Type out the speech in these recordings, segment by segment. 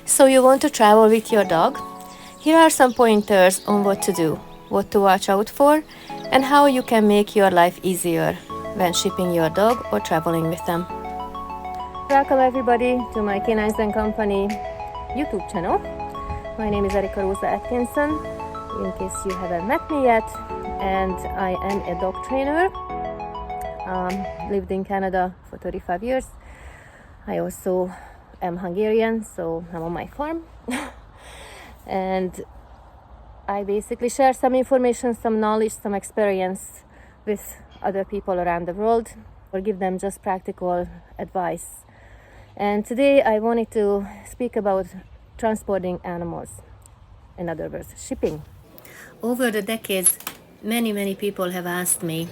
So you want to travel with your dog? Here are some pointers on what to do, what to watch out for, and how you can make your life easier when shipping your dog or traveling with them. Welcome everybody to my Canines & Company YouTube channel. My name is Erika Rosa Atkinson, in case you haven't met me yet, and I am a dog trainer. Lived in Canada for 35 years. I also am Hungarian, so I'm on my farm. And I basically share some information, some knowledge, some experience with other people around the world, or give them just practical advice. And today I wanted to speak about transporting animals, in other words, shipping. Over the decades, many people have asked me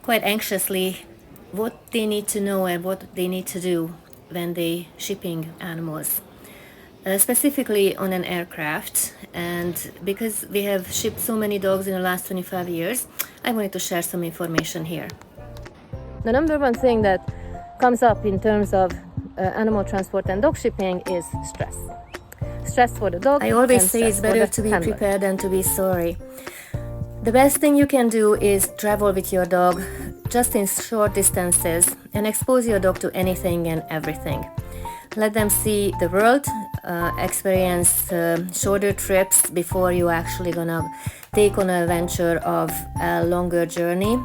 quite anxiously what they need to know and what they need to do when they shipping animals, specifically on an aircraft. And because we have shipped so many dogs in the last 25 years, I wanted to share some information here. The number one thing that comes up in terms of animal transport and dog shipping is stress. Stress for the dog. I always say it's better to be prepared than to be sorry. The best thing you can do is travel with your dog just in short distances and expose your dog to anything and everything. Let them see the world, experience shorter trips before you actually gonna take on an adventure of a longer journey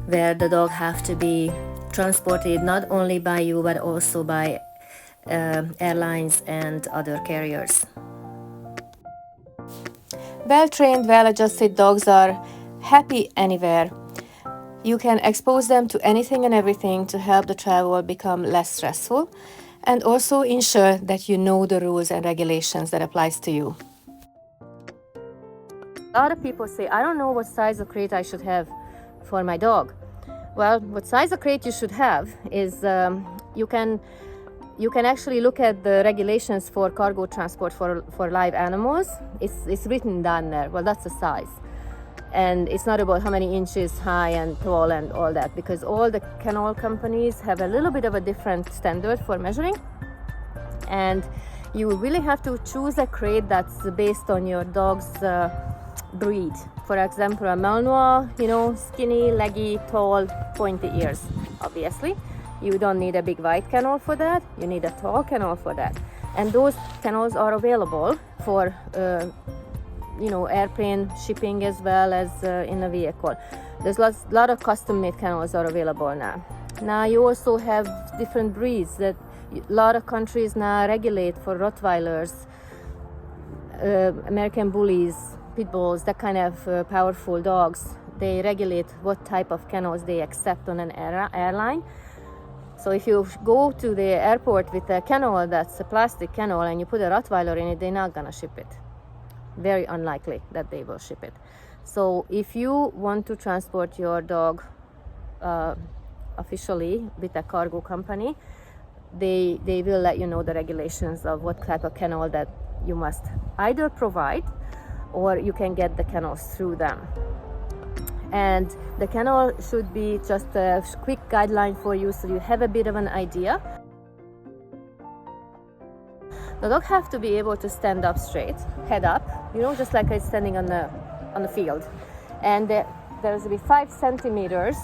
where the dog have to be transported not only by you but also by airlines and other carriers. Well-trained, well-adjusted dogs are happy anywhere. You can expose them to anything and everything to help the travel become less stressful and also ensure that you know the rules and regulations that applies to you. A lot of people say, I don't know what size of crate I should have for my dog. Well, what size of crate you should have is you can actually look at the regulations for cargo transport for live animals. It's written down there. Well, that's the size. And it's not about how many inches high and tall and all that, because all the kennel companies have a little bit of a different standard for measuring. And you really have to choose a crate that's based on your dog's breed. For example, a Malinois, skinny, leggy, tall, pointy ears, obviously. You don't need a big white kennel for that. You need a tall kennel for that. And those kennels are available for airplane shipping as well as in a vehicle. There's a lot of custom-made kennels are available now. Now you also have different breeds that a lot of countries now regulate for Rottweilers, American Bullies, Pit Bulls, that kind of powerful dogs. They regulate what type of kennels they accept on an airline. So if you go to the airport with a kennel that's a plastic kennel and you put a Rottweiler in it, they're not gonna ship it. Very unlikely that they will ship it. So if you want to transport your dog officially with a cargo company, they will let you know the regulations of what type of kennel that you must either provide or you can get the kennels through them. And the kennel should be just a quick guideline for you so you have a bit of an idea. The dog have to be able to stand up straight, head up, just like it's standing on the field. And there's to be 5 centimeters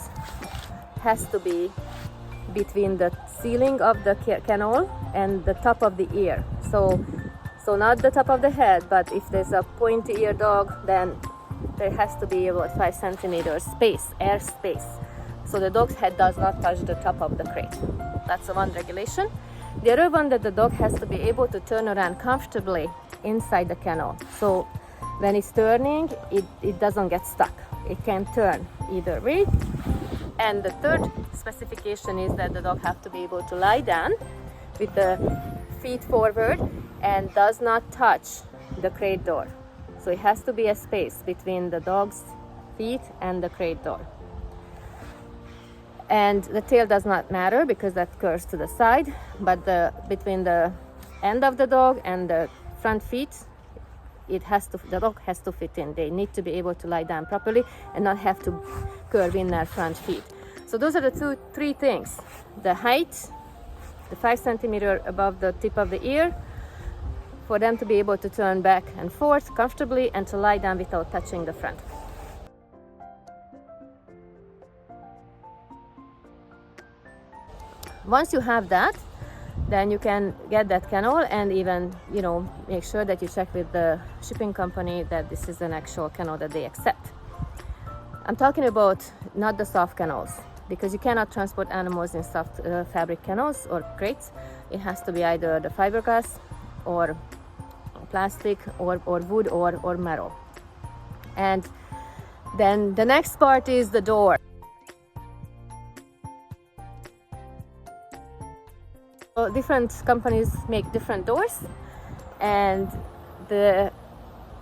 has to be between the ceiling of the kennel and the top of the ear. So not the top of the head, but if there's a pointy ear dog, then there has to be about 5 centimeters space, air space. So the dog's head does not touch the top of the crate. That's the one regulation. The other one, that the dog has to be able to turn around comfortably inside the kennel. So when it's turning, it doesn't get stuck. It can turn either way. And the third specification is that the dog have to be able to lie down with the feet forward and does not touch the crate door. So it has to be a space between the dog's feet and the crate door. And the tail does not matter because that curves to the side, but between the end of the dog and the front feet, the dog has to fit in. They need to be able to lie down properly and not have to curve in their front feet. So those are the three things: the height, the 5 centimeter above the tip of the ear, for them to be able to turn back and forth comfortably and to lie down without touching the front. Once you have that, then you can get that kennel and even, make sure that you check with the shipping company that this is an actual kennel that they accept. I'm talking about not the soft kennels, because you cannot transport animals in soft fabric kennels or crates. It has to be either the fiberglass or plastic or wood or metal. And then the next part is the door. So different companies make different doors, and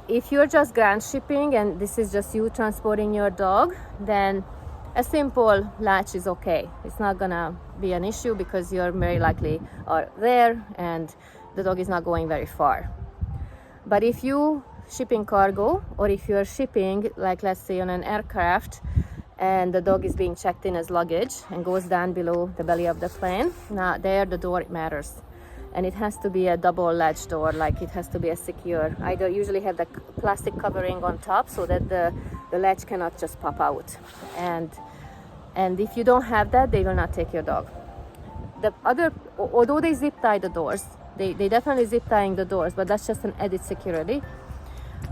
if you're just ground shipping and this is just you transporting your dog, then a simple latch is okay. It's not gonna be an issue because you're very likely are there and the dog is not going very far. But if you shipping cargo, or if you're shipping, like let's say on an aircraft, and the dog is being checked in as luggage and goes down below the belly of the plane, now there the door matters. And it has to be a double latch door, like it has to be a secure. Either usually have the plastic covering on top so that the latch cannot just pop out. And if you don't have that, they will not take your dog. Although they zip tie the doors, they definitely zip tying the doors, but that's just an added security.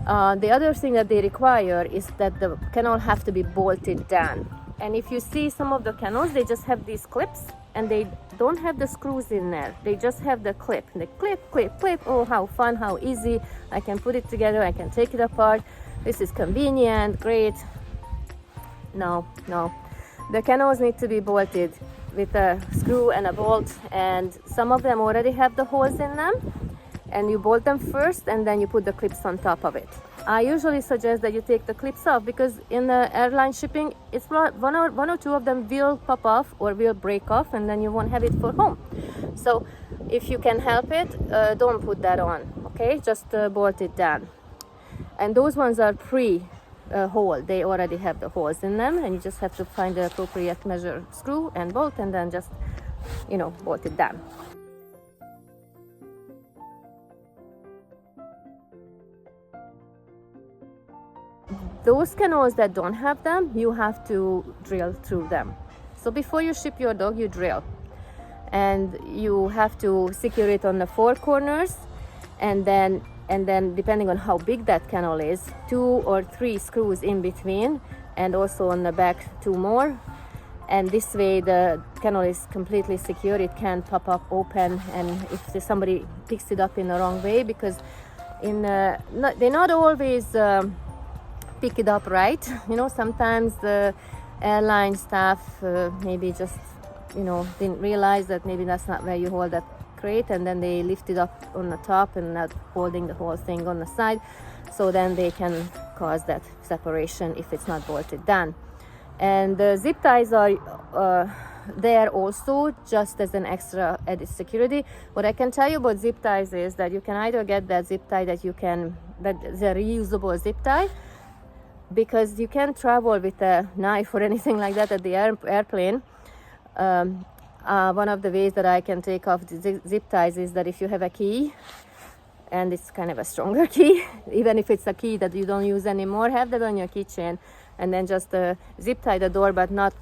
The other thing that they require is that the kennel have to be bolted down. And if you see some of the kennels, they just have these clips and they don't have the screws in there. They just have the clip. And they clip. Oh, how fun, how easy. I can put it together, I can take it apart. This is convenient, great. No. The kennels need to be bolted with a screw and a bolt, and some of them already have the holes in them. And you bolt them first and then you put the clips on top of it. I usually suggest that you take the clips off, because in the airline shipping, it's one or two of them will pop off or will break off, and then you won't have it for home. So if you can help it, don't put that on, okay? Just bolt it down. And those ones are pre-hole. They already have the holes in them, and you just have to find the appropriate measure screw and bolt, and then just, bolt it down. Those kennels that don't have them, you have to drill through them. So before you ship your dog, you drill. And you have to secure it on the four corners, and then depending on how big that kennel is, 2 or 3 screws in between, and also on the back 2 more. And this way the kennel is completely secure. It can pop up open, and if somebody picks it up in the wrong way, because they not always pick it up right. Sometimes the airline staff maybe just didn't realize that maybe that's not where you hold that crate, and then they lift it up on the top and not holding the whole thing on the side, so then they can cause that separation if it's not bolted down. And the zip ties are there also just as an extra added security. What I can tell you about zip ties is that you can either get that zip tie that's a reusable zip tie, because you can't travel with a knife or anything like that at the airplane. One of the ways that I can take off the zip ties is that if you have a key, and it's kind of a stronger key, even if it's a key that you don't use anymore, have that on your keychain, and then just zip tie the door, but not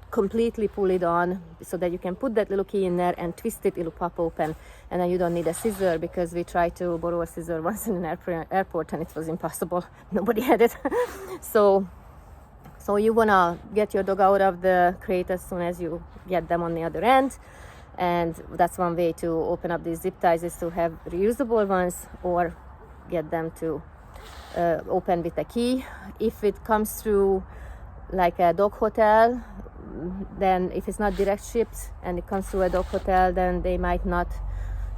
completely pull it on, so that you can put that little key in there and twist it, it'll pop open, and then you don't need a scissor, because we tried to borrow a scissor once in an airport and it was impossible. Nobody had it. So you wanna get your dog out of the crate as soon as you get them on the other end, and that's one way to open up these zip ties, is to have reusable ones or get them to open with a key. If it comes through like a dog hotel, then if it's not direct shipped and it comes through a dog hotel, then they might not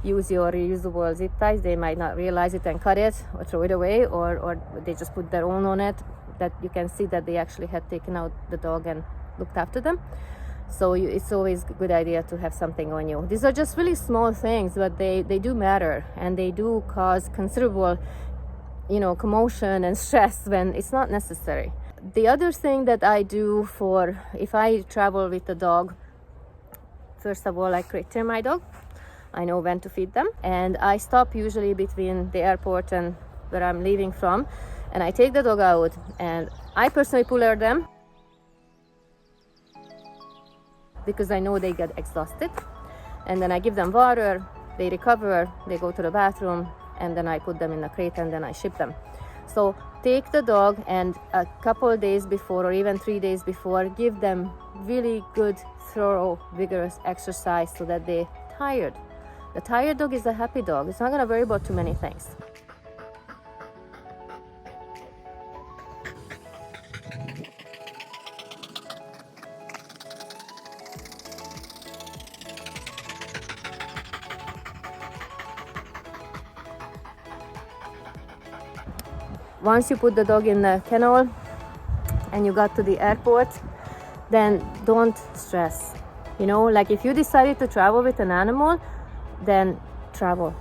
use your reusable zip ties. They might not realize it and cut it or throw it away, or they just put their own on it, that you can see that they actually had taken out the dog and looked after them. So it's always a good idea to have something on you. These are just really small things, but they do matter, and they do cause considerable commotion and stress when it's not necessary. The other thing that I do if I travel with the dog, first of all, I crate train my dog. I know when to feed them. And I stop usually between the airport and where I'm leaving from, and I take the dog out and I personally puller them because I know they get exhausted. And then I give them water, they recover, they go to the bathroom, and then I put them in a crate and then I ship them. So take the dog and a couple of days before or even 3 days before, give them really good, thorough, vigorous exercise so that they're tired. The tired dog is a happy dog. It's not going to worry about too many things. Once you put the dog in the kennel and you got to the airport, then don't stress. You know, like if you decided to travel with an animal, then travel,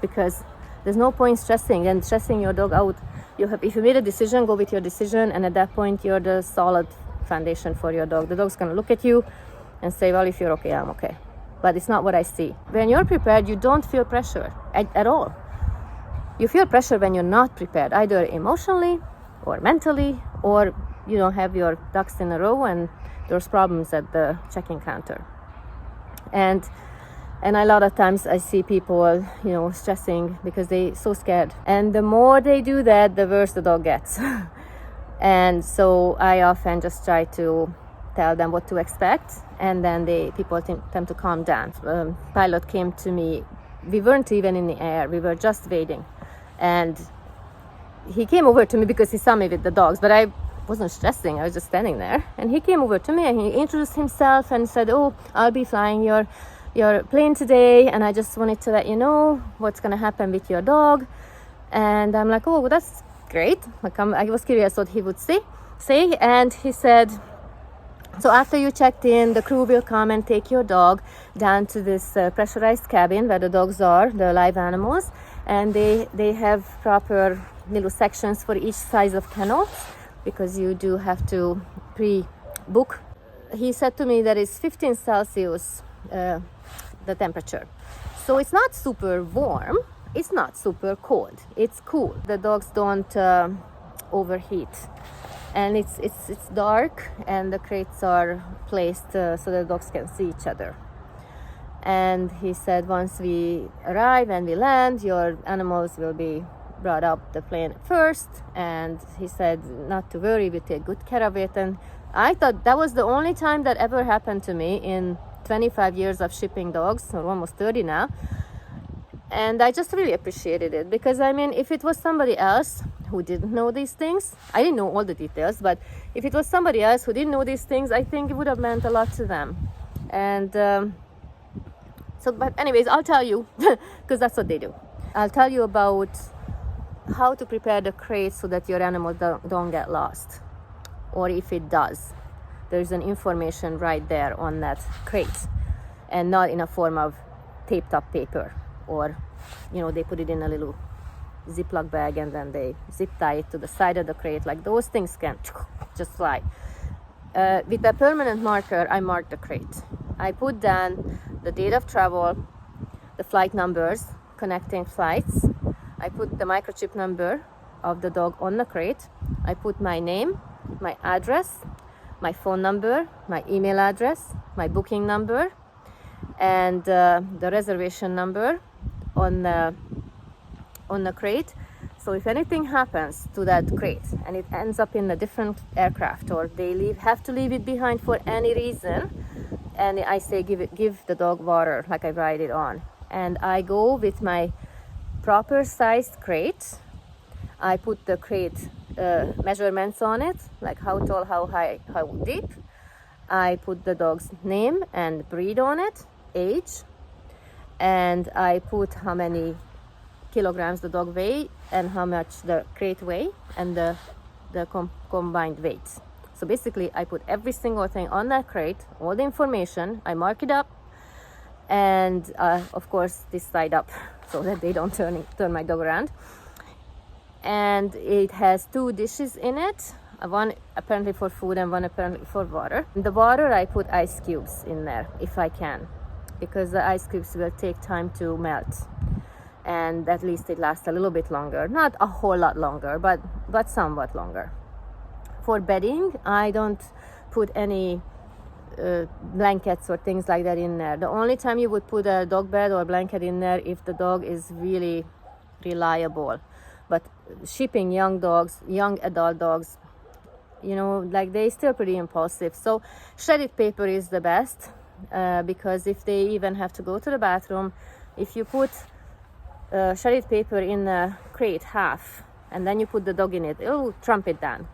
because there's no point stressing and stressing your dog out. If you made a decision, go with your decision, and at that point you're the solid foundation for your dog. The dog's gonna look at you and say, well, if you're okay, I'm okay. But it's not what I see. When you're prepared, you don't feel pressure at all. You feel pressure when you're not prepared, either emotionally or mentally, or you don't have your ducks in a row and there's problems at the check-in counter. And a lot of times I see people, stressing because they're so scared. And the more they do that, the worse the dog gets. And so I often just try to tell them what to expect, and then people tend to calm down. Pilot came to me. We weren't even in the air. We were just waiting. And he came over to me because he saw me with the dogs, but I wasn't stressing. I was just standing there. And he came over to me and he introduced himself and said, oh, I'll be flying your plane today, and I just wanted to let you know what's going to happen with your dog. And I'm like, oh, well, that's great. I was curious what he would say. And he said, so after you checked in, the crew will come and take your dog down to this pressurized cabin where the dogs are, the live animals, and they have proper little sections for each size of kennel, because you do have to pre-book. He said to me that it's 15 Celsius, the temperature. So it's not super warm, it's not super cold, it's cool. The dogs don't overheat. And it's dark, and the crates are placed so the dogs can see each other. And he said once we arrive and we land, your animals will be brought up the plane first. And he said not to worry, we take good care of it. And I thought that was the only time that ever happened to me in 25 years of shipping dogs, or almost 30 now. And I just really appreciated it, because if it was somebody else who didn't know these things, I didn't know all the details, but if it was somebody else who didn't know these things, I think it would have meant a lot to them. And but anyways, I'll tell you, because that's what they do. I'll tell you about how to prepare the crate so that your animal don't get lost, or if it does, there's an information right there on that crate, and not in a form of taped up paper, or they put it in a little Ziploc bag and then they zip tie it to the side of the crate. Like, those things can just fly. With a permanent marker, I mark the crate. I put down the date of travel, the flight numbers, connecting flights. I put the microchip number of the dog on the crate. I put my name, my address, my phone number, my email address, my booking number, and the reservation number on the crate. So if anything happens to that crate and it ends up in a different aircraft, or they have to leave it behind for any reason, and I say give the dog water, like I write it on, and I go with my proper sized crate. I put the crate measurements on it, like how tall, how high, how deep. I put the dog's name and breed on it, age, and I put how many kilograms the dog weigh and how much the crate weigh, and the combined weights. So basically I put every single thing on that crate, all the information, I mark it up, and of course this side up so that they don't turn my dog around. And it has 2 dishes in it, one apparently for food and one apparently for water. In the water I put ice cubes in there if I can, because the ice cubes will take time to melt, and at least it lasts a little bit longer, not a whole lot longer, but somewhat longer. For bedding, I don't put any blankets or things like that in there. The only time you would put a dog bed or blanket in there if the dog is really reliable. But shipping young dogs, young adult dogs, you know, like they still pretty impulsive. So shredded paper is the best, because if they even have to go to the bathroom, if you put shredded paper in the crate half and then you put the dog in it, it'll trump it down.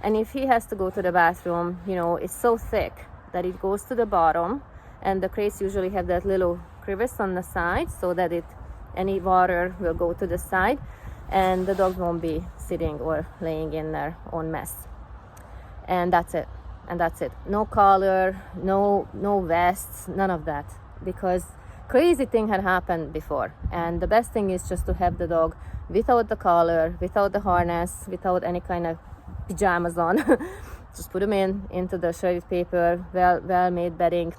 And if he has to go to the bathroom, you know, it's so thick that it goes to the bottom, and the crates usually have that little crevice on the side so that any water will go to the side and the dog won't be sitting or laying in their own mess. And that's it. No collar, no vests, none of that, because crazy thing had happened before. And the best thing is just to have the dog without the collar, without the harness, without any kind of pajamas on. Just put them into the shredded paper, well made bedding,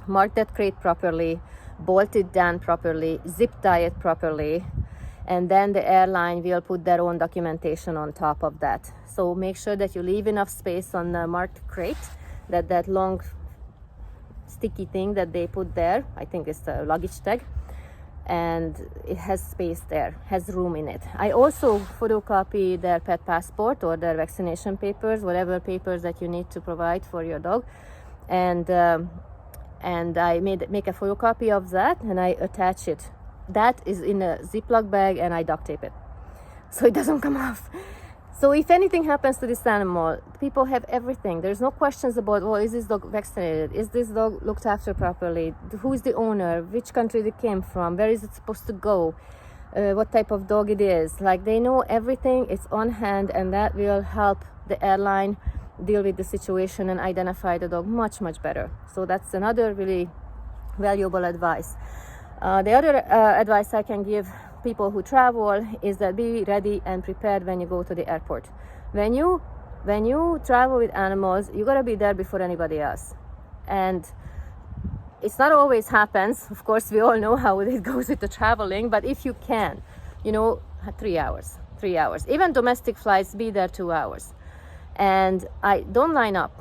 mark that crate properly, bolt it down properly, zip tie it properly, and then the airline will put their own documentation on top of that. So make sure that you leave enough space on the marked crate, that long sticky thing that they put there, I think it's the luggage tag, and it has space there, has room in it. I also photocopy their pet passport or their vaccination papers, whatever papers that you need to provide for your dog, and I make a photocopy of that and I attach it. That is in a Ziploc bag and I duct tape it so it doesn't come off. So if anything happens to this animal, people have everything. There's no questions about, well, is this dog vaccinated? Is this dog looked after properly? Who is the owner? Which country it came from? Where is it supposed to go? What type of dog it is? Like, they know everything. It's on hand, and that will help the airline deal with the situation and identify the dog much, much better. So that's another really valuable advice. The other advice I can give people who travel is that be ready and prepared when you go to the airport. When you travel with animals, you gotta be there before anybody else, and it's not always happens. Of course, we all know how it goes with the traveling, but if you can, 3 hours. Even domestic flights, be there 2 hours. And don't line up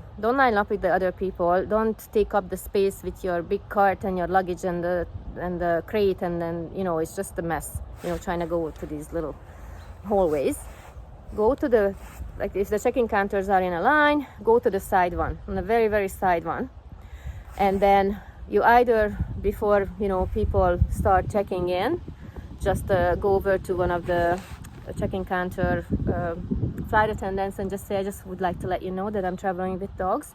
with the other people. Don't take up the space with your big cart and your luggage and the crate, and then it's just a mess, trying to go to these little hallways. Go to if the check-in counters are in a line, go to the side one, on the very, very side one. And then you either, before people start checking in, just go over to one of the check-in counter flight attendants and just say, I just would like to let you know that I'm traveling with dogs,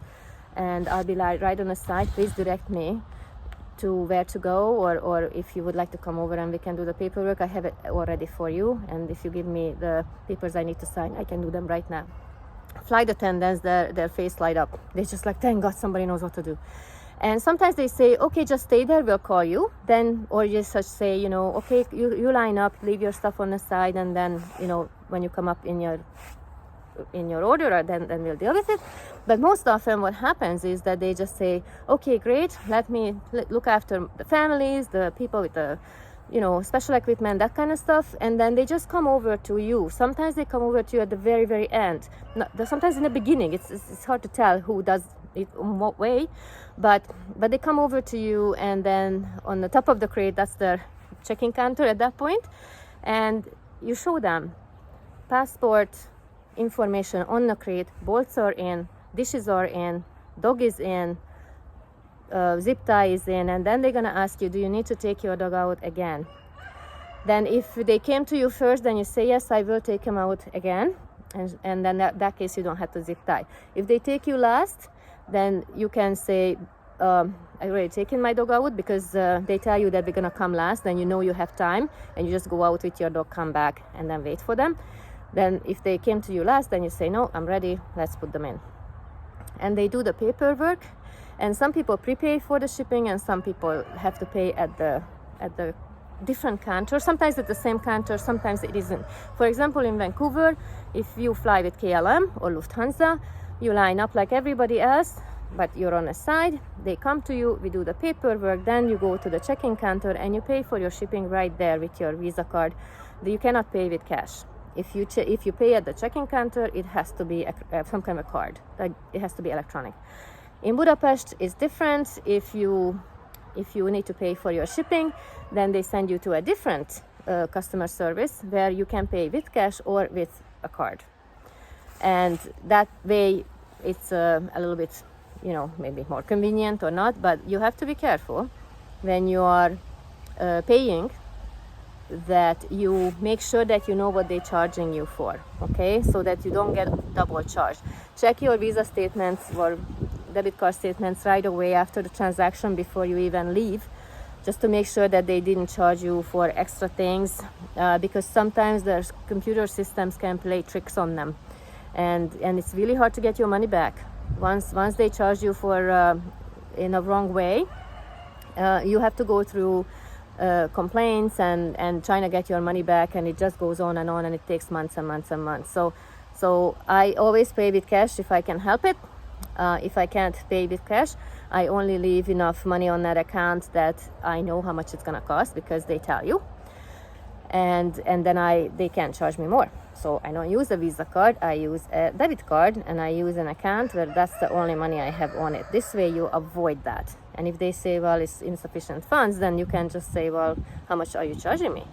and I'll be right on the side. Please direct me to where to go, or if you would like to come over and we can do the paperwork, I have it already for you, and if you give me the papers I need to sign, I can do them right now. Flight attendants, their face light up. They're just like, thank God somebody knows what to do. And sometimes they say, okay, just stay there, we'll call you. Then, or just say, okay, you line up, leave your stuff on the side, and then, when you come up in your order, then we'll deal with it. But most often what happens is that they just say, okay, great, let me look after the families, the people with the special equipment, that kind of stuff, and then they just come over to you. Sometimes they come over to you at the very, very end. Sometimes in the beginning, it's hard to tell who does it in what way, but they come over to you, and then on the top of the crate, that's the check-in counter at that point, and you show them passport information on the crate, bolts are in, dishes are in, dog is in, zip tie is in, and then they're gonna ask you, do you need to take your dog out again? Then if they came to you first, then you say, yes, I will take him out again, and then that case you don't have to zip tie. If they take you last, then you can say, I already taken my dog out, because they tell you that they're gonna come last, then you have time, and you just go out with your dog, come back, and then wait for them. Then if they came to you last, then you say, no, I'm ready, let's put them in. And they do the paperwork, and some people prepay for the shipping, and some people have to pay at the different counter. Sometimes at the same counter, sometimes it isn't. For example, in Vancouver, if you fly with KLM or Lufthansa, you line up like everybody else. but you're on a side. They come to you, we do the paperwork, then you go to the check-in counter and you pay for your shipping right there with your Visa card. You cannot pay with cash. If you pay at the check-in counter, it has to be some kind of a card. Like, it has to be electronic. In Budapest, it's different. If you need to pay for your shipping, then they send you to a different customer service where you can pay with cash or with a card. And that way, it's a little bit, maybe more convenient or not, but you have to be careful when you are paying, that you make sure that you know what they're charging you for, okay? So that you don't get double charged. Check your Visa statements or debit card statements right away after the transaction before you even leave, just to make sure that they didn't charge you for extra things, because sometimes there's computer systems can play tricks on them, and it's really hard to get your money back. Once they charge you for in a wrong way, you have to go through complaints and trying to get your money back, and it just goes on, and it takes months and months and months. So I always pay with cash if I can help it. If I can't pay with cash, I only leave enough money on that account that I know how much it's gonna cost, because they tell you, and then they can't charge me more. So I don't use a Visa card, I use a debit card, and I use an account where that's the only money I have on it. This way you avoid that. And if they say, well, it's insufficient funds, then you can just say, well, how much are you charging me?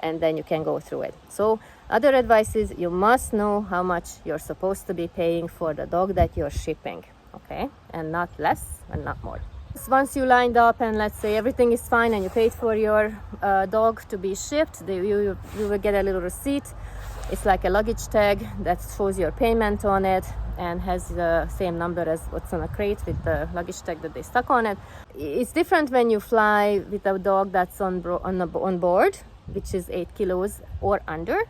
And then you can go through it. So other advice is, you must know how much you're supposed to be paying for the dog that you're shipping, okay? And not less and not more. Once you lined up and let's say everything is fine and you paid for your dog to be shipped, you will get a little receipt. It's like a luggage tag that shows your payment on it and has the same number as what's on a crate with the luggage tag that they stuck on it. It's different when you fly with a dog that's on board, which is 8 kilos or under,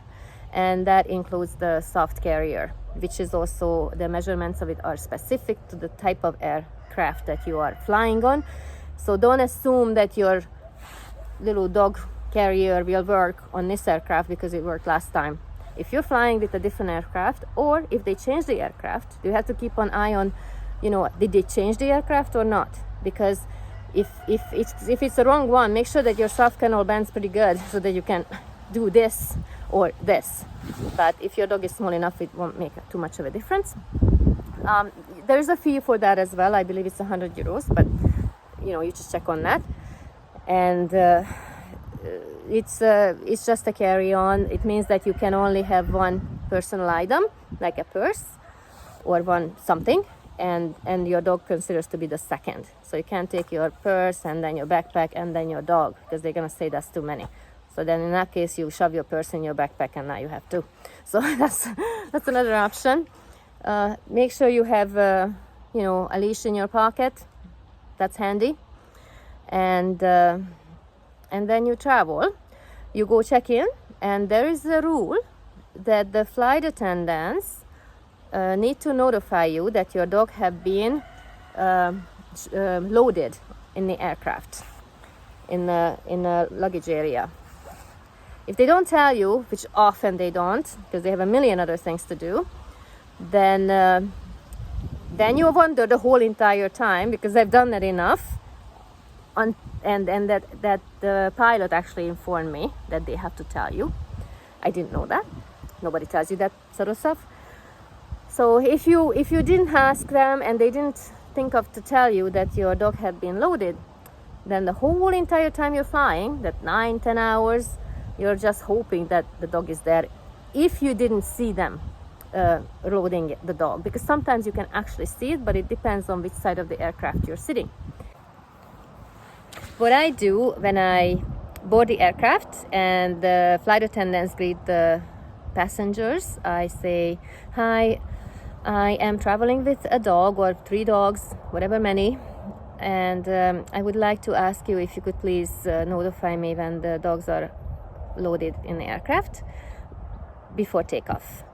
and that includes the soft carrier, which is also, the measurements of it are specific to the type of aircraft that you are flying on. So don't assume that your little dog carrier will work on this aircraft because it worked last time. If you're flying with a different aircraft, or if they change the aircraft, you have to keep an eye on, did they change the aircraft or not? Because if it's the wrong one, make sure that your soft canal bends pretty good so that you can do this or this. But if your dog is small enough, it won't make too much of a difference. There's a fee for that as well. I believe it's 100 euros, but you just check on that. And it's just a carry-on. It means that you can only have one personal item, like a purse or one something, and your dog considers to be the second. So you can't take your purse and then your backpack and then your dog, because they're gonna say that's too many. So then in that case, you shove your purse in your backpack and now you have two. So that's another option. Make sure you have a leash in your pocket. That's handy. And then you travel. You go check in, and there is a rule that the flight attendants need to notify you that your dog have been loaded in the aircraft, in the luggage area. If they don't tell you, which often they don't, because they have a million other things to do, then you wonder the whole entire time, because they've done that enough. And that the pilot actually informed me that they have to tell you. I didn't know that. Nobody tells you that sort of stuff. So if you didn't ask them and they didn't think of to tell you that your dog had been loaded, then the whole entire time you're flying, that 9-10 hours, you're just hoping that the dog is there. If you didn't see them loading the dog, because sometimes you can actually see it, but it depends on which side of the aircraft you're sitting. What I do when I board the aircraft and the flight attendants greet the passengers, I say, "Hi, I am traveling with a dog or 3 dogs, whatever many, and I would like to ask you if you could please notify me when the dogs are loaded in the aircraft before takeoff."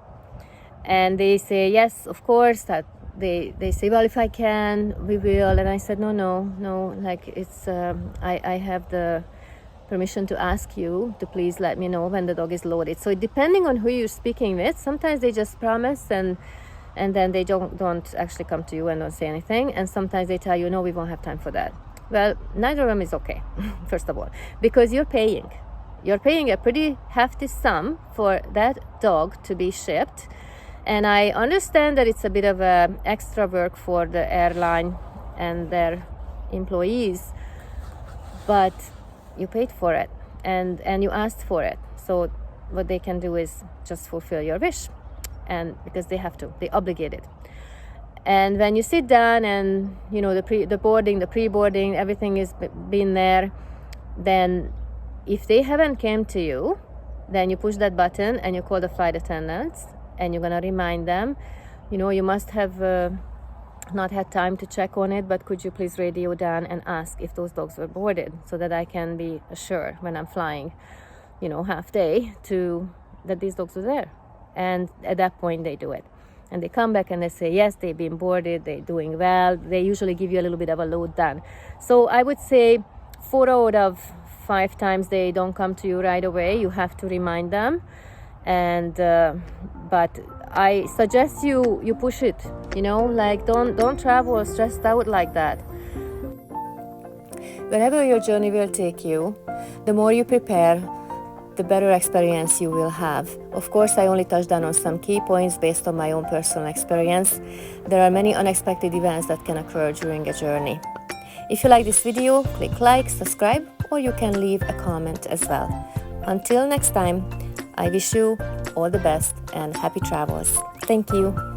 And they say, "Yes, of course." That they say, "Well, if I can, we will." And I said, no, like it's I have the permission to ask you to please let me know when the dog is loaded. So depending on who you're speaking with, sometimes they just promise and and then they don't actually come to you and don't say anything. And sometimes they tell you, no, we won't have time for that. Well, neither of them is okay, first of all, because you're paying a pretty hefty sum for that dog to be shipped. And I understand that it's a bit of extra work for the airline and their employees, but you paid for it and you asked for it. So what they can do is just fulfill your wish, and because they have to, they obligated. And when you sit down and the boarding, the pre-boarding, everything is been there, then if they haven't came to you, then you push that button and you call the flight attendants, and you're gonna remind them, you must have not had time to check on it, but could you please radio down and ask if those dogs were boarded, so that I can be assured when I'm flying, half day, that these dogs were there. And at that point they do it, and they come back and they say yes, they've been boarded, they're doing well. They usually give you a little bit of a load done. So I would say 4 out of 5 times they don't come to you right away. You have to remind them, and but I suggest you push it, like don't travel stressed out like that. Wherever your journey will take you, the more you prepare, the better experience you will have. Of course, I only touched on some key points based on my own personal experience. There are many unexpected events that can occur during a journey. If you like this video, click like, subscribe, or you can leave a comment as well. Until next time, I wish you all the best and happy travels. Thank you.